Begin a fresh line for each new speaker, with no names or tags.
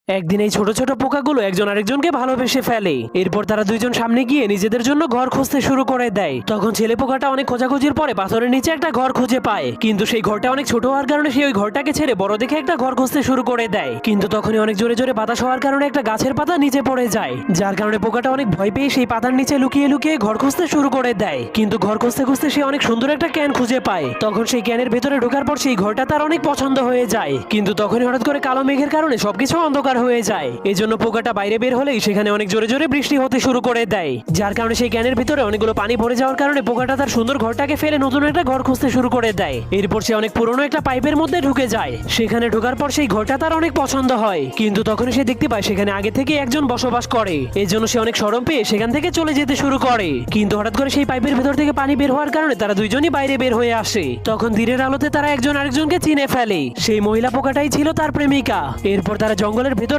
একদিন এই ছোট ছোট পোকাগুলো একজন আরেকজনকে ভালোবেসে ফেলে। এরপর তারা দুইজন সামনে গিয়ে নিজেদের জন্য ঘর খুঁজতে শুরু করে দেয়। তখন ছেলে পোকাটা অনেক খোঁজাখুঁজির পরে পাথরের নিচে একটা ঘর খুঁজে পায়, কিন্তু সেই ঘরটা অনেক ছোট হওয়ার কারণে সে ওই ঘরটাকে ছেড়ে বড় দেখে একটা ঘর খুঁজতে শুরু করে দেয়। কিন্তু তখনই অনেক জোরে জোরে বাতাস হওয়ার কারণে একটা গাছের পাতা নিচে পড়ে যায়, যার কারণে পোকাটা অনেক ভয় পেয়ে সেই পাতার নিচে লুকিয়ে লুকিয়ে ঘর খুঁজতে শুরু করে দেয়। কিন্তু ঘর খুঁজতে খুঁজতে সে অনেক সুন্দর একটা ক্যান খুঁজে পায়। তখন সেই ক্যানের ভেতরে ঢোকার পর সেই ঘরটা তার অনেক পছন্দ হয়ে যায়। কিন্তু তখনই হঠাৎ করে কালো মেঘের কারণে সবকিছু অন্ধকার হয়ে যায়। এজন্য পোকাটা বাইরে বের হলেই সেখানে অনেক জোরে জোরে বৃষ্টি হতে শুরু করে দেয়, যার কারণে সেই ক্যানের ভিতরে অনেকগুলো পানি ভরে যাওয়ার কারণে পোকাটা তার সুন্দর ঘরটাকে ফেলে নতুন একটা ঘর খুঁজতে শুরু করে দেয়। এরপর সে অনেক পুরনো একটা পাইপের মধ্যে ঢুকে যায়। সেখানে ঢোকার পর সেই ঘরটা তার অনেক পছন্দ হয়, কিন্তু তখনই সে দেখতে পায় সেখানে আগে থেকে একজন বসবাস করে। এই জন্য সে অনেক শরম পেয়ে সেখান থেকে চলে যেতে শুরু করে। কিন্তু হঠাৎ করে সেই পাইপের ভেতর থেকে পানি বের হওয়ার কারণে তারা দুইজনই বাইরে বের হয়ে আসে। তখন দিনের আলোতে তারা একজন আরেকজনকে চিনে ফেলে। সেই মহিলা পোকাটাই ছিল তার প্রেমিকা। এরপর তারা জঙ্গলের